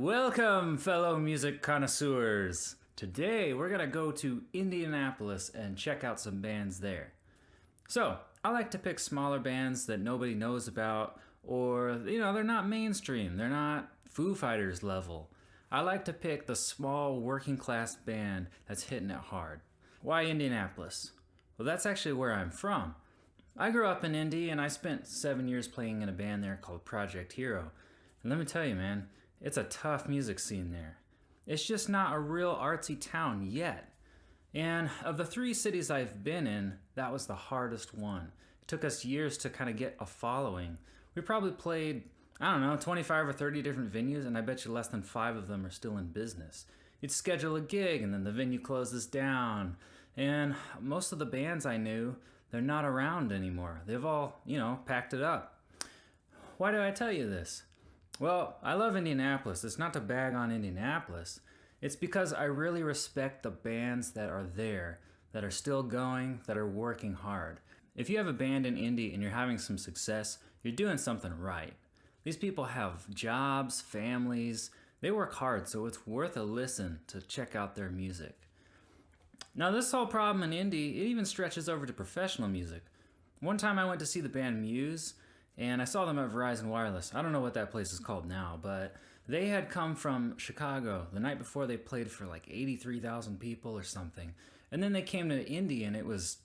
Welcome, fellow music connoisseurs. Today we're gonna go to Indianapolis and check out some bands there. So, I like to pick smaller bands that nobody knows about, or, they're not mainstream, they're not Foo Fighters level. I like to pick the small working class band that's hitting it hard. Why Indianapolis? Well, that's actually where I'm from. I grew up in Indy and I spent 7 years playing in a band there called Project Hero. And let me tell you, man, it's a tough music scene there. It's just not a real artsy town yet. And of the 3 cities I've been in, that was the hardest one. It took us years to kind of get a following. We probably played, 25 or 30 different venues, and I bet you less than 5 of them are still in business. You'd schedule a gig, and then the venue closes down. And most of the bands I knew, they're not around anymore. They've all, packed it up. Why do I tell you this? Well, I love Indianapolis. It's not to bag on Indianapolis. It's because I really respect the bands that are there, that are still going, that are working hard. If you have a band in Indy and you're having some success, you're doing something right. These people have jobs, families. They work hard, so it's worth a listen to check out their music. Now, this whole problem in Indy, it even stretches over to professional music. One time I went to see the band Muse, and I saw them at Verizon Wireless. I don't know what that place is called now, but they had come from Chicago the night before. They played for like 83,000 people or something. And then they came to Indy and it was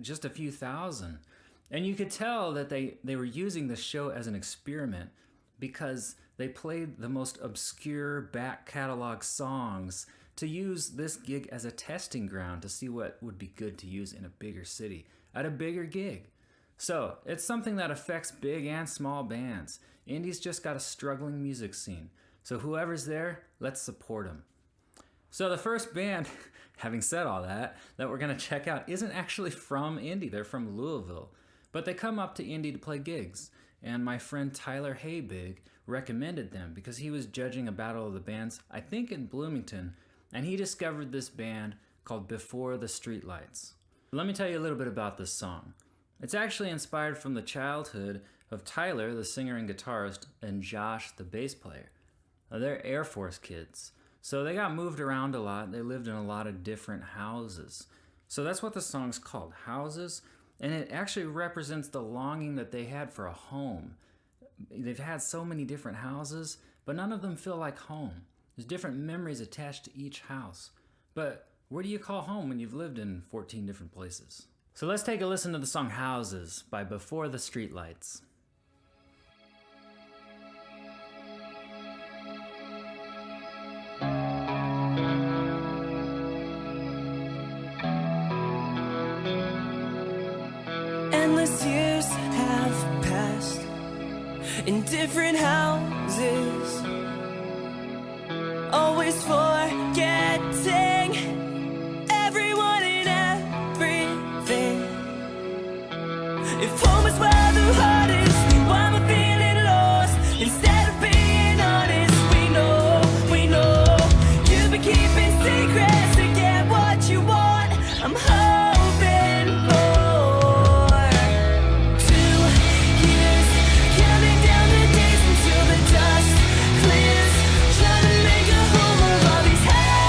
just a few thousand. And you could tell that they were using the show as an experiment because they played the most obscure back catalog songs to use this gig as a testing ground to see what would be good to use in a bigger city, at a bigger gig. So, it's something that affects big and small bands. Indy's just got a struggling music scene. So whoever's there, let's support them. So the first band, having said all that we're going to check out isn't actually from Indy. They're from Louisville. But they come up to Indy to play gigs. And my friend Tyler Haybig recommended them because he was judging a battle of the bands, I think in Bloomington, and he discovered this band called Before The Streetlights. Let me tell you a little bit about this song. It's actually inspired from the childhood of Tyler, the singer and guitarist, and Josh, the bass player. Now, they're Air Force kids, so they got moved around a lot. They lived in a lot of different houses. So that's what the song's called, Houses, and it actually represents the longing that they had for a home. They've had so many different houses, but none of them feel like home. There's different memories attached to each house. But where do you call home when you've lived in 14 different places? So let's take a listen to the song Houses by Before The Streetlights. Endless years have passed in different houses, always forgetting everyone and everything. If home is where the heart is, then why am I feeling lost? Instead of being honest, we know you've been keeping secrets to get what you want. I'm hoping for 2 years, counting down the days until the dust clears, trying to make a home of all these houses.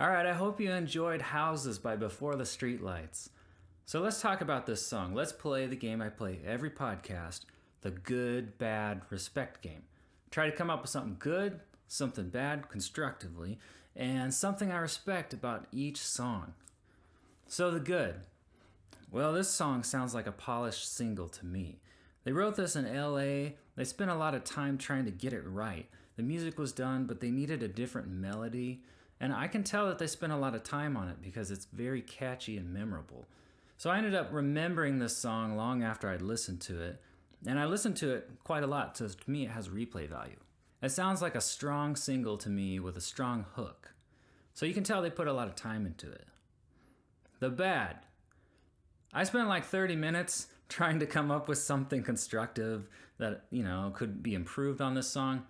Alright, I hope you enjoyed Houses by Before The Streetlights. So let's talk about this song. Let's play the game I play every podcast, the good, bad, respect game. Try to come up with something good, something bad constructively, and something I respect about each song. So the good. Well, this song sounds like a polished single to me. They wrote this in LA. They spent a lot of time trying to get it right. The music was done, but they needed a different melody. And I can tell that they spent a lot of time on it because it's very catchy and memorable. So I ended up remembering this song long after I'd listened to it. And I listened to it quite a lot, so to me it has replay value. It sounds like a strong single to me with a strong hook. So you can tell they put a lot of time into it. The bad. I spent like 30 minutes trying to come up with something constructive that, could be improved on this song.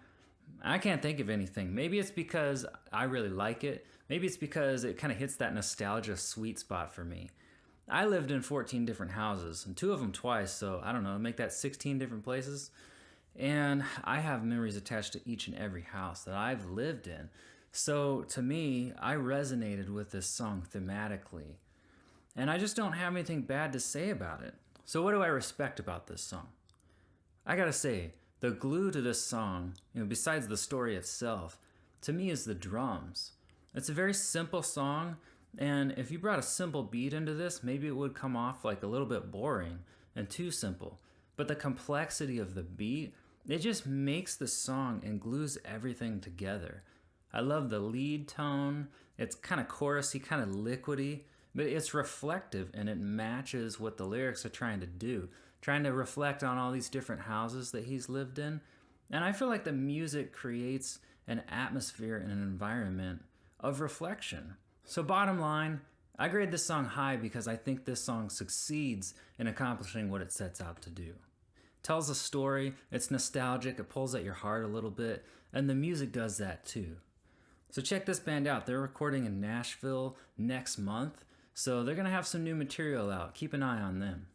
I can't think of anything. Maybe it's because I really like it. Maybe it's because it kind of hits that nostalgia sweet spot for me. I lived in 14 different houses, and 2 of them twice, so I don't know, make that 16 different places. And I have memories attached to each and every house that I've lived in. So to me, I resonated with this song thematically. And I just don't have anything bad to say about it. So what do I respect about this song? I gotta say, the glue to this song, besides the story itself, to me is the drums. It's a very simple song, and if you brought a simple beat into this, maybe it would come off like a little bit boring and too simple. But the complexity of the beat, it just makes the song and glues everything together. I love the lead tone. It's kind of chorusy, kind of liquidy, but it's reflective and it matches what the lyrics are trying to do, trying to reflect on all these different houses that he's lived in. And I feel like the music creates an atmosphere and an environment of reflection. So bottom line, I grade this song high because I think this song succeeds in accomplishing what it sets out to do. It tells a story, it's nostalgic, it pulls at your heart a little bit, and the music does that too. So check this band out. They're recording in Nashville next month, so they're gonna have some new material out. Keep an eye on them.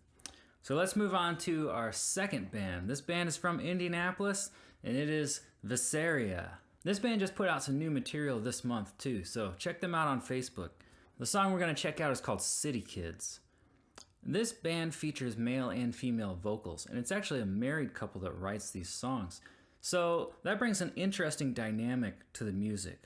So let's move on to our second band. This band is from Indianapolis, and it is Veseria. This band just put out some new material this month too, so check them out on Facebook. The song we're going to check out is called Citykids. This band features male and female vocals, and it's actually a married couple that writes these songs. So that brings an interesting dynamic to the music.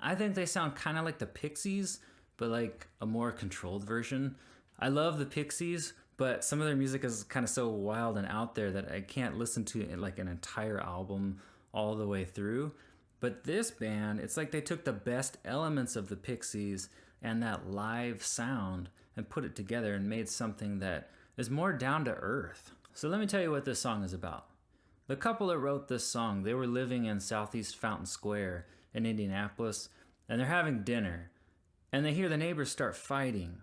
I think they sound kind of like the Pixies, but like a more controlled version. I love the Pixies, but some of their music is kind of so wild and out there that I can't listen to it like an entire album all the way through. But this band, it's like they took the best elements of the Pixies and that live sound and put it together and made something that is more down to earth. So let me tell you what this song is about. The couple that wrote this song, they were living in Southeast Fountain Square in Indianapolis, and they're having dinner, and they hear the neighbors start fighting.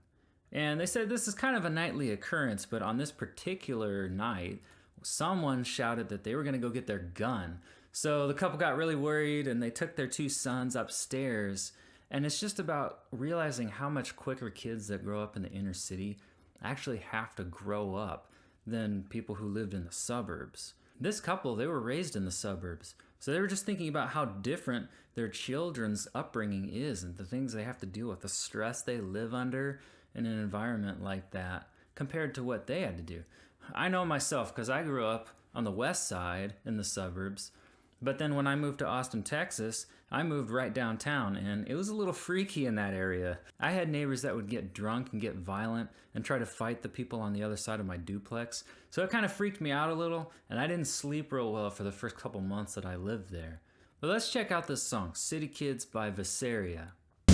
And they said this is kind of a nightly occurrence, but on this particular night, someone shouted that they were going to go get their gun. So the couple got really worried and they took their 2 sons upstairs. And it's just about realizing how much quicker kids that grow up in the inner city actually have to grow up than people who lived in the suburbs. This couple, they were raised in the suburbs. So they were just thinking about how different their children's upbringing is and the things they have to deal with, the stress they live under in an environment like that compared to what they had to do. I know myself because I grew up on the west side in the suburbs. But then when I moved to Austin, Texas, I moved right downtown, and it was a little freaky in that area. I had neighbors that would get drunk and get violent and try to fight the people on the other side of my duplex. So it kind of freaked me out a little, and I didn't sleep real well for the first couple months that I lived there. But let's check out this song, Citykids by Veseria. But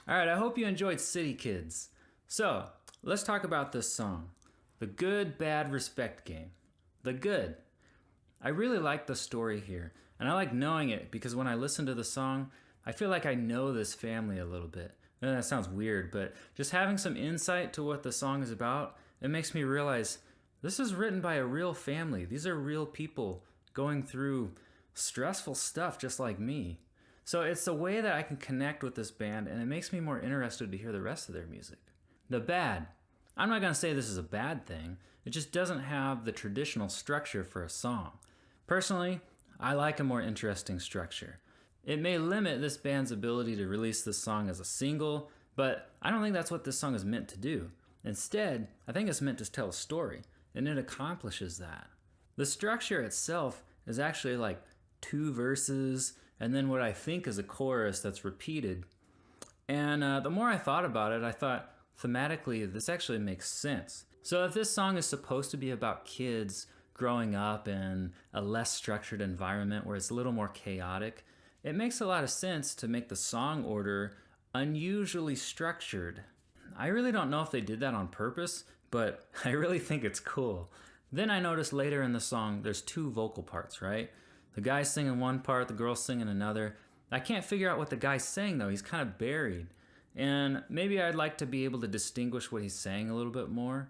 All right, I hope you enjoyed Citykids. So, let's talk about this song, The Good, Bad, Respect Game. The Good. I really like the story here, and I like knowing it because when I listen to the song, I feel like I know this family a little bit. And that sounds weird, but just having some insight to what the song is about, it makes me realize this is written by a real family. These are real people going through stressful stuff just like me. So it's the way that I can connect with this band, and it makes me more interested to hear the rest of their music. The bad. I'm not going to say this is a bad thing. It just doesn't have the traditional structure for a song. Personally, I like a more interesting structure. It may limit this band's ability to release this song as a single, but I don't think that's what this song is meant to do. Instead, I think it's meant to tell a story, and it accomplishes that. The structure itself is actually like 2 verses, and then what I think is a chorus that's repeated. And the more I thought about it, I thought thematically this actually makes sense. So if this song is supposed to be about kids growing up in a less structured environment where it's a little more chaotic, it makes a lot of sense to make the song order unusually structured. I really don't know if they did that on purpose, but I really think it's cool. Then I noticed later in the song there's 2 vocal parts, right? The guy's singing one part, the girl's singing another. I can't figure out what the guy's saying though, he's kind of buried. And maybe I'd like to be able to distinguish what he's saying a little bit more.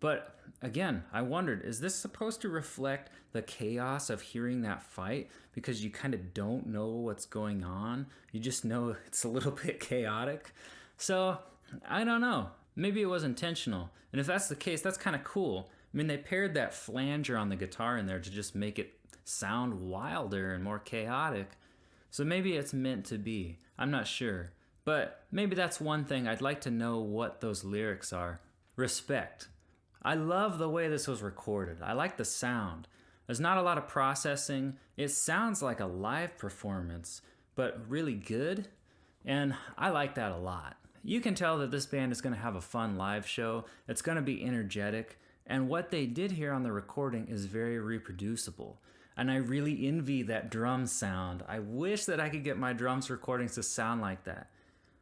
But again, I wondered, is this supposed to reflect the chaos of hearing that fight? Because you kind of don't know what's going on. You just know it's a little bit chaotic. So, I don't know. Maybe it was intentional. And if that's the case, that's kind of cool. I mean, they paired that flanger on the guitar in there to just make it sound wilder and more chaotic. So maybe it's meant to be. I'm not sure. But maybe that's one thing. I'd like to know what those lyrics are. Respect. I love the way this was recorded. I like the sound. There's not a lot of processing. It sounds like a live performance, but really good. And I like that a lot. You can tell that this band is going to have a fun live show. It's going to be energetic. And what they did here on the recording is very reproducible. And I really envy that drum sound. I wish that I could get my drums recordings to sound like that.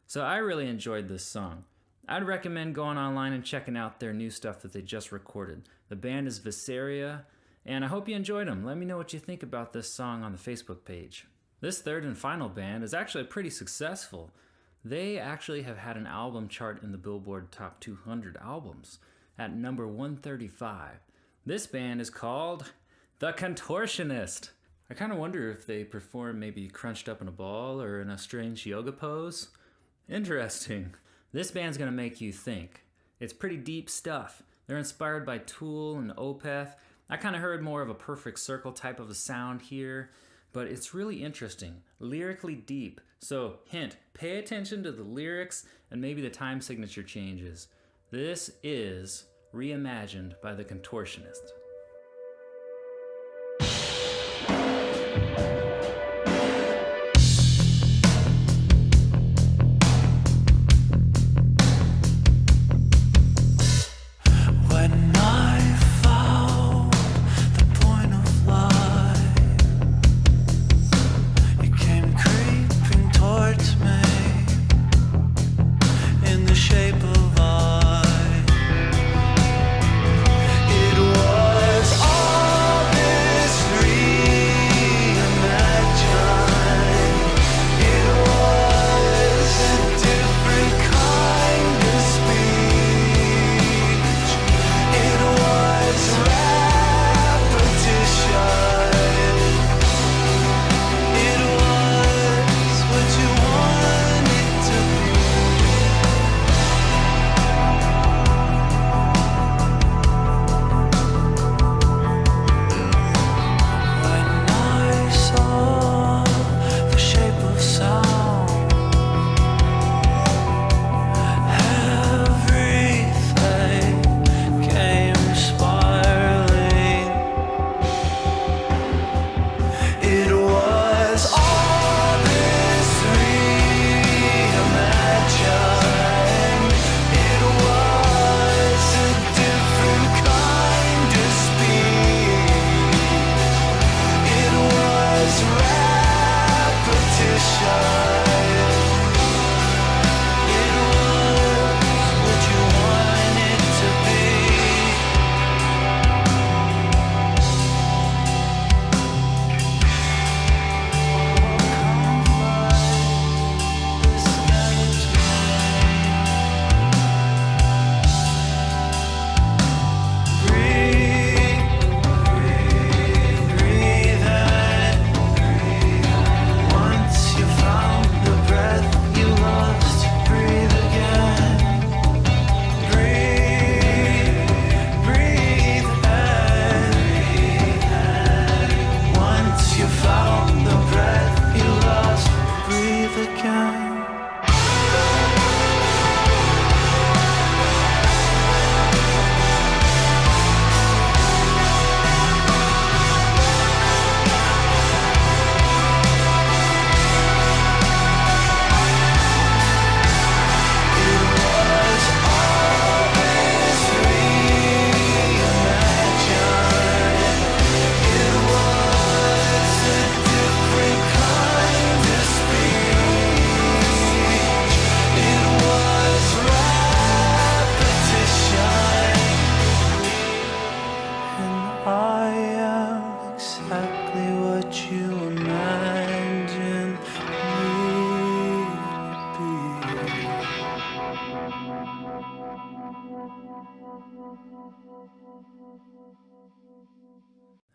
So I really enjoyed this song. I'd recommend going online and checking out their new stuff that they just recorded. The band is Veseria, and I hope you enjoyed them. Let me know what you think about this song on the Facebook page. This third and final band is actually pretty successful. They actually have had an album chart in the Billboard Top 200 albums at number 135. This band is called The Contortionist. I kind of wonder if they perform maybe crunched up in a ball or in a strange yoga pose. Interesting. This band's gonna make you think. It's pretty deep stuff. They're inspired by Tool and Opeth. I kind of heard more of a Perfect Circle type of a sound here, but it's really interesting, lyrically deep. So hint, pay attention to the lyrics and maybe the time signature changes. This is Reimagined by The Contortionist. Shape of I, it was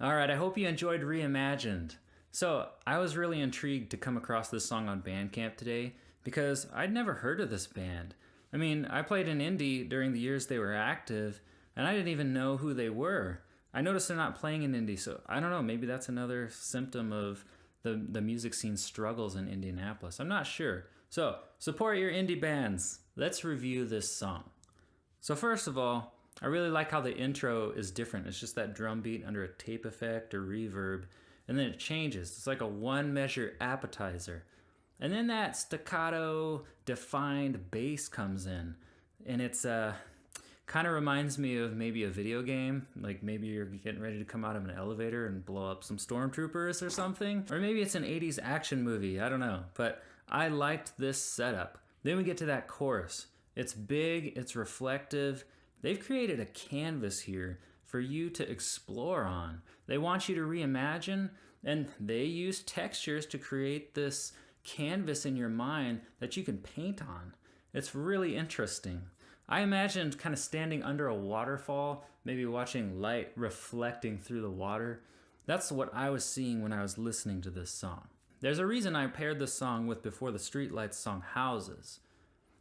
All right, I hope you enjoyed Reimagined. So, I was really intrigued to come across this song on Bandcamp today because I'd never heard of this band. I mean, I played in Indy during the years they were active, and I didn't even know who they were. I noticed they're not playing in Indy, so I don't know, maybe that's another symptom of the music scene struggles in Indianapolis. I'm not sure. So, support your indie bands. Let's review this song. So first of all, I really like how the intro is different. It's just that drum beat under a tape effect or reverb, and then it changes. It's like a one-measure appetizer. And then that staccato, defined bass comes in, and it's kind of reminds me of maybe a video game, like maybe you're getting ready to come out of an elevator and blow up some stormtroopers or something. Or maybe it's an 80s action movie, I don't know. But I liked this setup. Then we get to that chorus. It's big, it's reflective. They've created a canvas here for you to explore on. They want you to reimagine, and they use textures to create this canvas in your mind that you can paint on. It's really interesting. I imagined kind of standing under a waterfall, maybe watching light reflecting through the water. That's what I was seeing when I was listening to this song. There's a reason I paired this song with Before The Streetlights song Houses.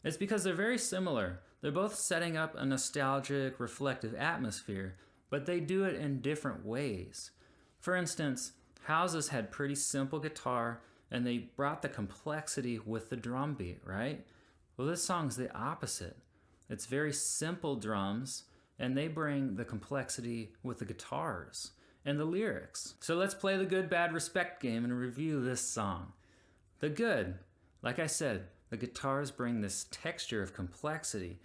It's because they're very similar. They're both setting up a nostalgic, reflective atmosphere, but they do it in different ways. For instance, Houses had pretty simple guitar, and they brought the complexity with the drum beat, right? Well, this song's the opposite. It's very simple drums, and they bring the complexity with the guitars and the lyrics. So let's play the good, bad, respect game and review this song. The good, like I said, the guitars bring this texture of complexity.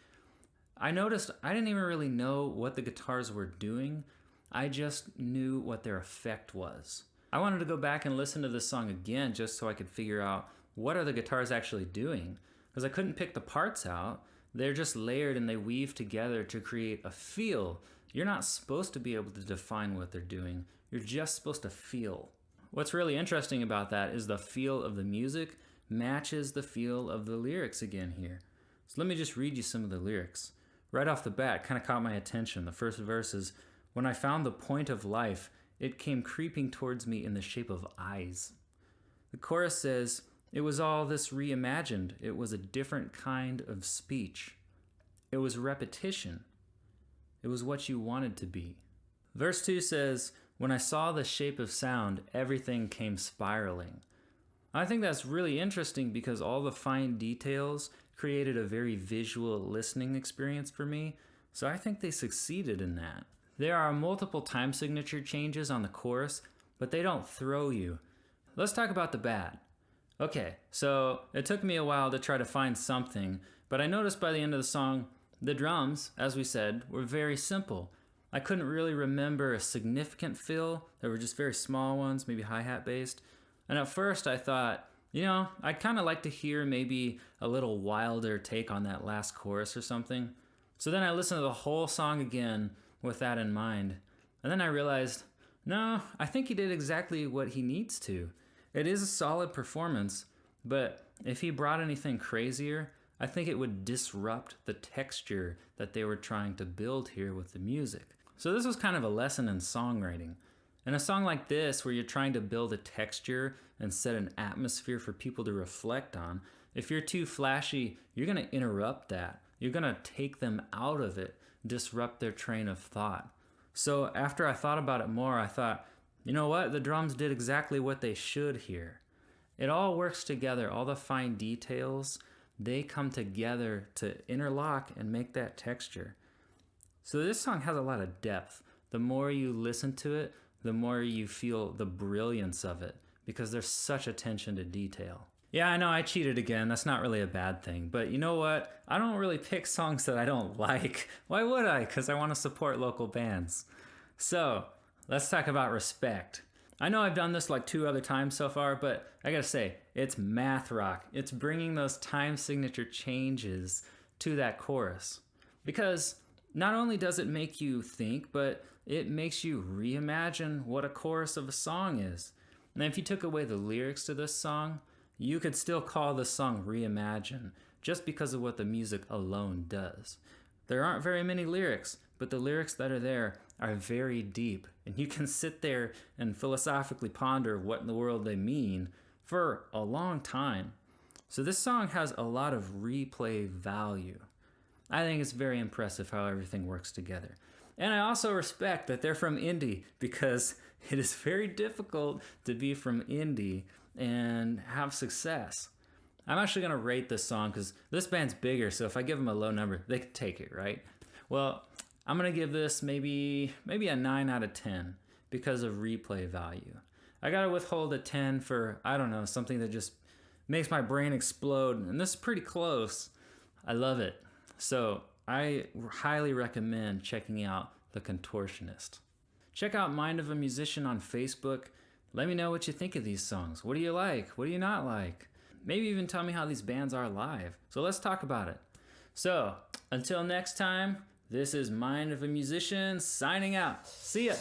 I noticed I didn't even really know what the guitars were doing. I just knew what their effect was. I wanted to go back and listen to this song again just so I could figure out what are the guitars actually doing, because I couldn't pick the parts out. They're just layered and they weave together to create a feel. You're not supposed to be able to define what they're doing. You're just supposed to feel. What's really interesting about that is the feel of the music matches the feel of the lyrics again here. So let me just read you some of the lyrics. Right off the bat, kind of caught my attention. The first verse is, "When I found the point of life, it came creeping towards me in the shape of eyes." The chorus says, "It was all this reimagined. It was a different kind of speech. It was repetition. It was what you wanted to be." Verse 2 says, "When I saw the shape of sound, everything came spiraling." I think that's really interesting because all the fine details created a very visual listening experience for me, so I think they succeeded in that. There are multiple time signature changes on the chorus, but they don't throw you. Let's talk about the bad. Okay, so it took me a while to try to find something, but I noticed by the end of the song, the drums, as we said, were very simple. I couldn't really remember a significant fill. There were just very small ones, maybe hi-hat based. And at first I thought, I'd kind of like to hear maybe a little wilder take on that last chorus or something. So then I listened to the whole song again with that in mind. And then I realized, no, I think he did exactly what he needs to. It is a solid performance, but if he brought anything crazier, I think it would disrupt the texture that they were trying to build here with the music. So this was kind of a lesson in songwriting. In a song like this, where you're trying to build a texture and set an atmosphere for people to reflect on, if you're too flashy, you're going to interrupt that. You're going to take them out of it, disrupt their train of thought. So after I thought about it more, I thought, you know what? The drums did exactly what they should here. It all works together. All the fine details, they come together to interlock and make that texture. So this song has a lot of depth. The more you listen to it, the more you feel the brilliance of it, because there's such attention to detail. Yeah, I know I cheated again. That's not really a bad thing. But you know what? I don't really pick songs that I don't like. Why would I? Because I want to support local bands. So let's talk about Respect. I know I've done this like 2 other times so far, but I gotta say, it's math rock. It's bringing those time signature changes to that chorus. Because not only does it make you think, but it makes you reimagine what a chorus of a song is. And if you took away the lyrics to this song, you could still call this song Reimagined, just because of what the music alone does. There aren't very many lyrics, but the lyrics that are there are very deep, and you can sit there and philosophically ponder what in the world they mean for a long time. So this song has a lot of replay value. I think it's very impressive how everything works together. And I also respect that they're from Indy, because it is very difficult to be from Indy and have success. I'm actually going to rate this song because this band's bigger, so if I give them a low number, they can take it, right? Well, I'm going to give this maybe a 9 out of 10 because of replay value. I got to withhold a 10 for, I don't know, something that just makes my brain explode, and this is pretty close. I love it. So I highly recommend checking out The Contortionist. Check out Mind of a Musician on Facebook. Let me know what you think of these songs. What do you like? What do you not like? Maybe even tell me how these bands are live. So let's talk about it. So until next time, this is Mind of a Musician signing out. See ya.